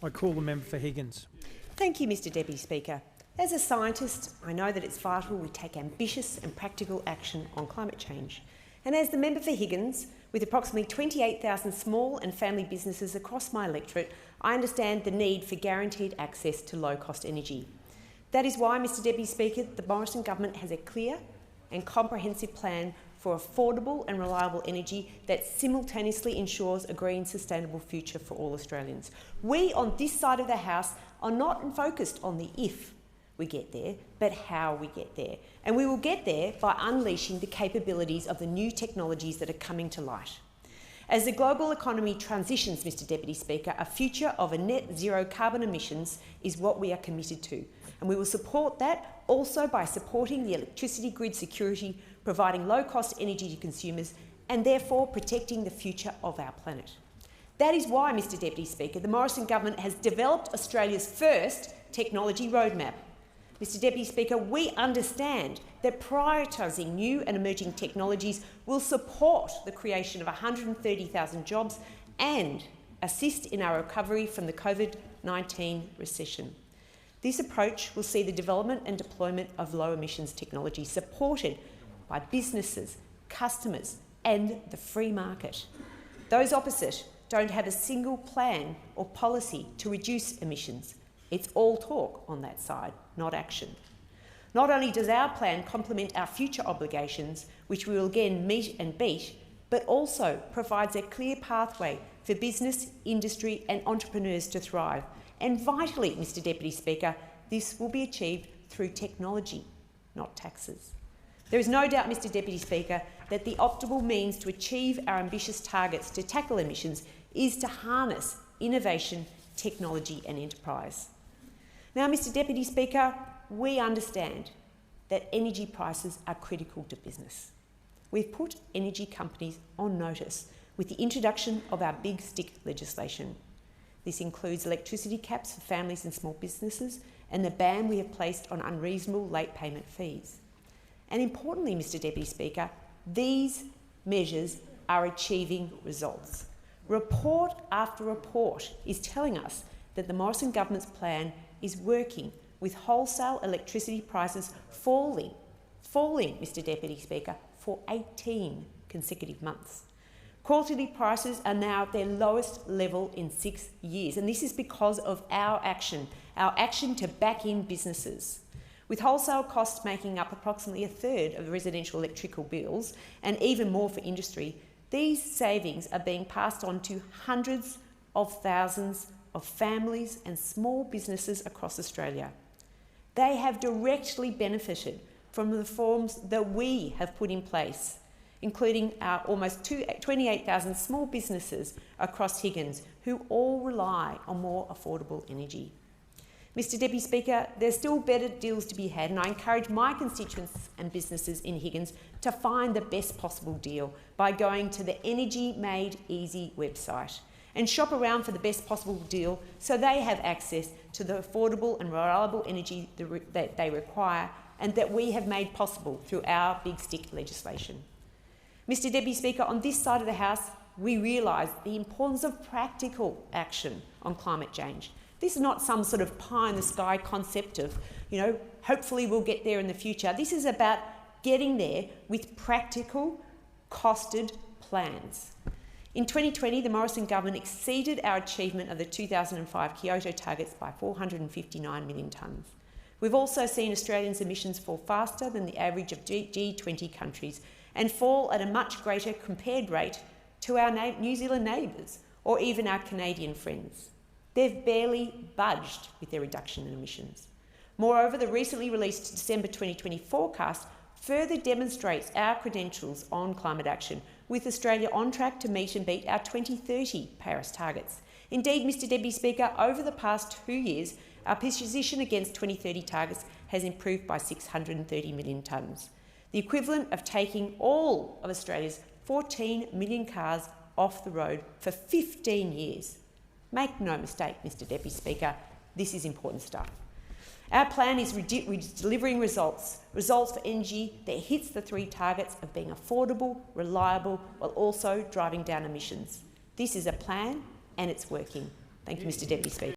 I call the member for Higgins. Thank you, Mr Deputy Speaker. As a scientist, I know that it's vital we take ambitious and practical action on climate change. And as the member for Higgins, with approximately 28,000 small and family businesses across my electorate, I understand the need for guaranteed access to low-cost energy. That is why, Mr Deputy Speaker, the Morrison government has a clear and comprehensive plan for affordable and reliable energy that simultaneously ensures a green, sustainable future for all Australians. We on this side of the House are not focused on the if we get there, but how we get there. And we will get there by unleashing the capabilities of the new technologies that are coming to light. As the global economy transitions, Mr Deputy Speaker, a future of a net zero carbon emissions is what we are committed to. And we will support that also by supporting the electricity grid security, providing low-cost energy to consumers and therefore protecting the future of our planet. That is why, Mr Deputy Speaker, the Morrison government has developed Australia's first technology roadmap. Mr Deputy Speaker, we understand that prioritising new and emerging technologies will support the creation of 130,000 jobs and assist in our recovery from the COVID-19 recession. This approach will see the development and deployment of low-emissions technology supported by businesses, customers and the free market. Those opposite don't have a single plan or policy to reduce emissions. It's all talk on that side, not action. Not only does our plan complement our future obligations, which we will again meet and beat, but also provides a clear pathway for business, industry and entrepreneurs to thrive. And vitally, Mr Deputy Speaker, this will be achieved through technology, not taxes. There is no doubt, Mr Deputy Speaker, that the optimal means to achieve our ambitious targets to tackle emissions is to harness innovation, technology and enterprise. Now, Mr Deputy Speaker, we understand that energy prices are critical to business. We've put energy companies on notice with the introduction of our Big Stick legislation. This includes electricity caps for families and small businesses and the ban we have placed on unreasonable late payment fees. And importantly, Mr Deputy Speaker, these measures are achieving results. Report after report is telling us that the Morrison government's plan is working, with wholesale electricity prices falling, Mr Deputy Speaker, for 18 consecutive months. Quarterly prices are now at their lowest level in 6 years, and this is because of our action to back in businesses. With wholesale costs making up approximately a third of residential electrical bills and even more for industry, these savings are being passed on to hundreds of thousands of families and small businesses across Australia. They have directly benefited from the reforms that we have put in place, including our almost 28,000 small businesses across Higgins who all rely on more affordable energy. Mr Deputy Speaker, there's still better deals to be had, and I encourage my constituents and businesses in Higgins to find the best possible deal by going to the Energy Made Easy website and shop around for the best possible deal so they have access to the affordable and reliable energy that they require and that we have made possible through our Big Stick legislation. Mr Deputy Speaker, on this side of the House, we realise the importance of practical action on climate change. This is not some sort of pie-in-the-sky concept of, hopefully we'll get there in the future. This is about getting there with practical, costed plans. In 2020, the Morrison government exceeded our achievement of the 2005 Kyoto targets by 459 million tonnes. We've also seen Australians' emissions fall faster than the average of G20 countries and fall at a much greater compared rate to our New Zealand neighbours or even our Canadian friends. They've barely budged with their reduction in emissions. Moreover, the recently released December 2020 forecast further demonstrates our credentials on climate action, with Australia on track to meet and beat our 2030 Paris targets. Indeed, Mr Deputy Speaker, over the past 2 years, our position against 2030 targets has improved by 630 million tonnes, the equivalent of taking all of Australia's 14 million cars off the road for 15 years. Make no mistake, Mr Deputy Speaker, this is important stuff. Our plan is delivering results for energy that hits the 3 targets of being affordable, reliable, while also driving down emissions. This is a plan and it's working. Thank you, Mr Deputy Speaker.